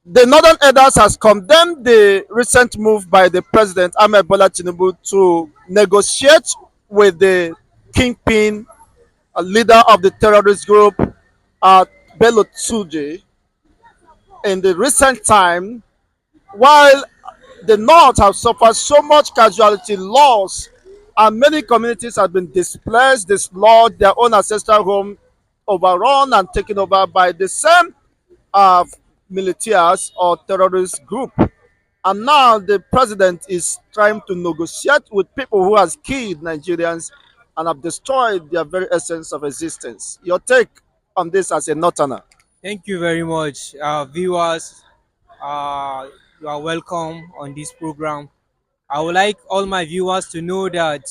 The Northern Elders has condemned the recent move by the President Ahmed Bola Tinubu to negotiate with the kingpin, a leader of the terrorist group, Bello Tsuji, in the recent time, while the North have suffered so much casualty loss and many communities have been displaced, dislodged, their own ancestral home overrun and taken over by the same uh, militias or terrorist group. And now the president is trying to negotiate with people who has killed Nigerians and have destroyed their very essence of existence. Your take on this as a northerner? Thank you very much, viewers. You are welcome on this program. I would like all my viewers to know that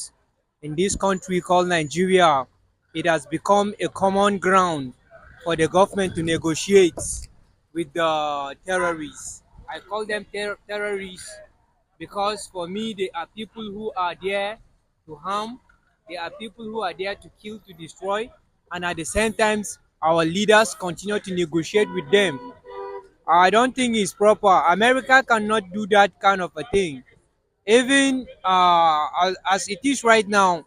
in this country called Nigeria, it has become a common ground for the government to negotiate with the terrorists. I call them terrorists because for me, they are people who are there to harm, they are people who are there to kill, to destroy, and at the same time, our leaders continue to negotiate with them. I don't think it's proper. America cannot do that kind of a thing. Even as it is right now,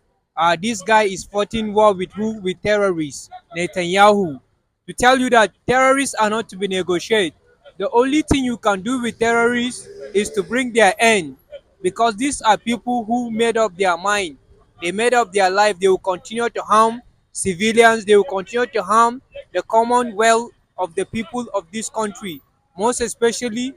this guy is fighting war with who? With terrorists, Netanyahu. To tell you that terrorists are not to be negotiated. The only thing you can do with terrorists is to bring their end, because these are people who made up their mind. They made up their life. They will continue to harm civilians. They will continue to harm the commonwealth of the people of this country, most especially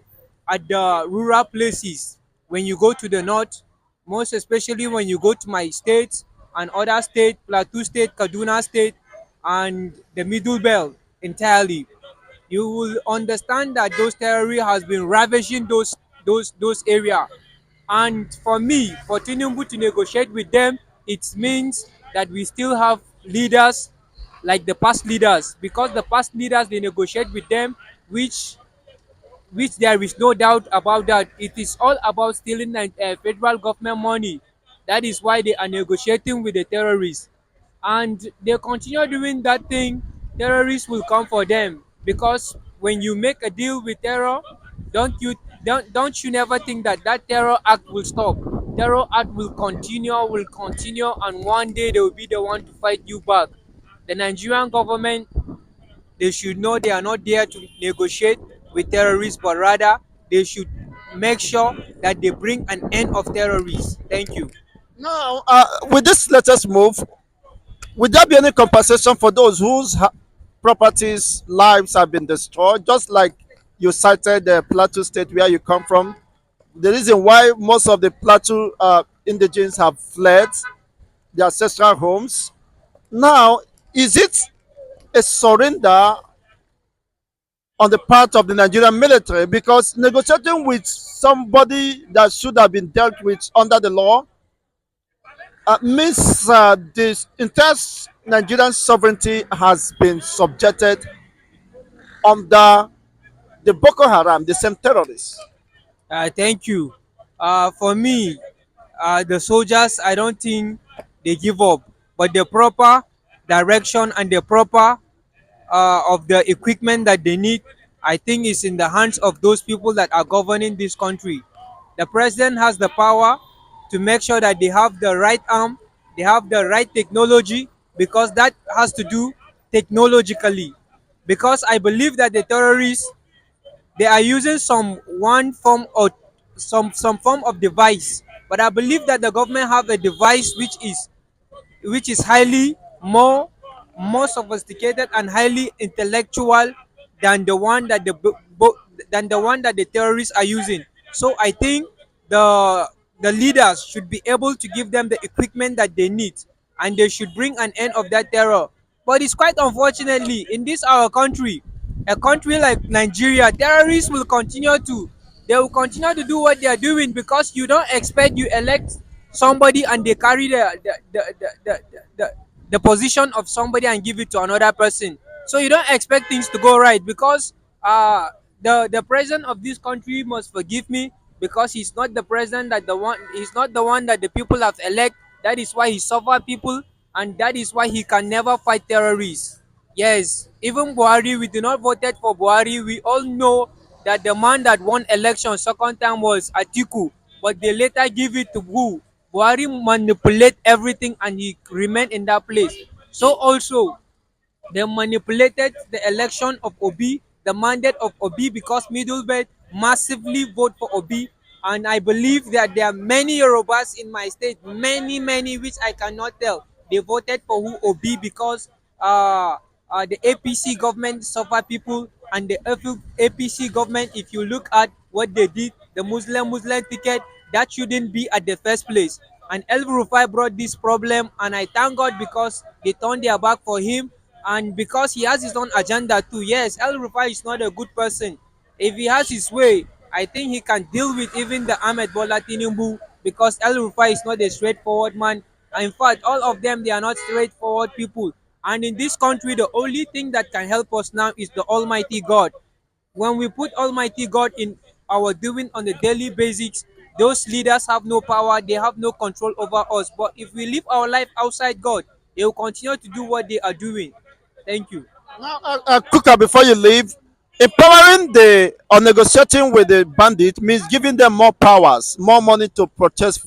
at the rural places. When you go to the north, most especially when you go to my state and other state, Plateau State, Kaduna State, and the Middle Belt entirely, you will understand that those terrorists has been ravaging those area. And for me, for Tinubu to negotiate with them, it means that we still have leaders like the past leaders, because the past leaders they negotiate with them, which there is no doubt about that. It is all about stealing federal government money. That is why they are negotiating with the terrorists. And they continue doing that thing, terrorists will come for them. Because when you make a deal with terror, don't you don't you never think that that terror act will stop. Terror act will continue, and one day they will be the one to fight you back. The Nigerian government, they should know they are not there to negotiate with terrorists, but rather they should make sure that they bring an end of terrorists. Thank you. Now, with this latest move, would there be any compensation for those whose properties, lives have been destroyed? Just like you cited the Plateau State where you come from, the reason why most of the Plateau indigenes have fled their ancestral homes. Now, is it a surrender on the part of the Nigerian military? Because negotiating with somebody that should have been dealt with under the law means this entire Nigerian sovereignty has been subjected under the Boko Haram, the same terrorists. Thank you. For me, the soldiers, I don't think they give up, but the proper direction and the proper of the equipment that they need, I think is in the hands of those people that are governing this country. The president has the power to make sure that they have the right arm, they have the right technology, because that has to do technologically. Because I believe that the terrorists, they are using some one form or some form of device, but I believe that the government have a device which is highly more sophisticated and highly intellectual than the one that than the one that the terrorists are using. So I think the leaders should be able to give them the equipment that they need, and they should bring an end of that terror. But it's quite unfortunately in this our country, a country like Nigeria, terrorists will continue to they will continue to do what they are doing, because you don't expect you elect somebody and they carry the position of somebody and give it to another person. So you don't expect things to go right, because the president of this country must forgive me, because he's not the president that the one he's not the one that the people have elect. That is why he suffer people, and that is why he can never fight terrorists. Yes, even Buhari, we did not voted for Buhari. We all know that the man that won election second time was Atiku, but they later give it to who? Buhari manipulate everything and he remained in that place. So also they manipulated the election of Obi, the mandate of Obi, because Middlebelt massively vote for Obi. And I believe that there are many Yorubas in my state, many, many, which I cannot tell. They voted for who Obi because the APC government suffer people, and the APC government, if you look at what they did, the Muslim ticket, that shouldn't be at the first place. And El Rufai brought this problem, and I thank God because they turned their back for him, and because he has his own agenda too. Yes, El Rufai is not a good person. If he has his way, I think he can deal with even the Ahmed Bola Tinubu, because El Rufai is not a straightforward man. In fact, all of them, they are not straightforward people. And in this country, the only thing that can help us now is the Almighty God. When we put Almighty God in our doing on a daily basis, those leaders have no power, they have no control over us. But if we live our life outside God, they will continue to do what they are doing. Thank you. Now, Kuka, before you leave, empowering the or negotiating with the bandit means giving them more powers, more money to purchase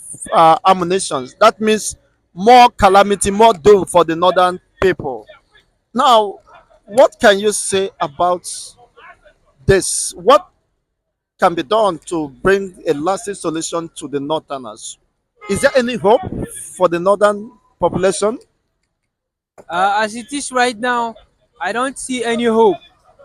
ammunition. That means more calamity, more doom for the northern people. Now, what can you say about this? What can be done to bring a lasting solution to the northerners? Is there any hope for the northern population? As it is right now, I don't see any hope,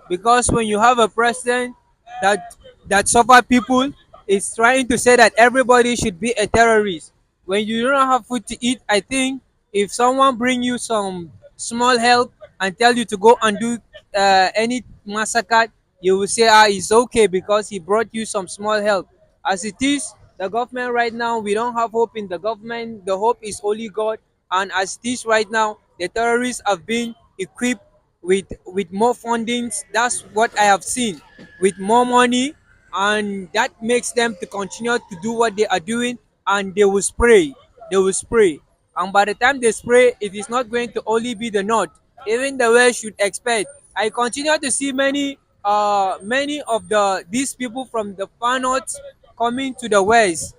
because when you have a president that suffer people, is trying to say that everybody should be a terrorist. When you don't have food to eat, I think if someone bring you some small help and tell you to go and do any massacre, you will say, it's okay because he brought you some small help. As it is, the government right now, we don't have hope in the government. The hope is only God. And as it is right now, the terrorists have been equipped with more fundings. That's what I have seen, with more money, and that makes them to continue to do what they are doing. And they will spray, and by the time they spray, it is not going to only be the north. Even the west should expect. I continue to see many of these people from the far north coming to the west,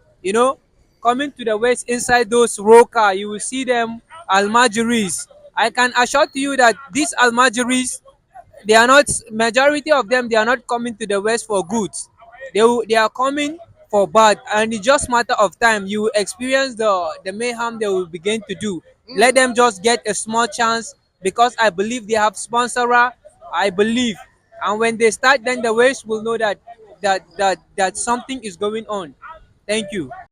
coming to the west. Inside those roka, you will see them almajiris. I can assure to you that these almajiris, they are not, majority of them, they are not coming to the west for goods. They are coming for bad, and it's just matter of time. You will experience the mayhem they will begin to do. Let them just get a small chance, because I believe they have sponsorer. I believe, and when they start, then the west will know that something is going on. Thank you.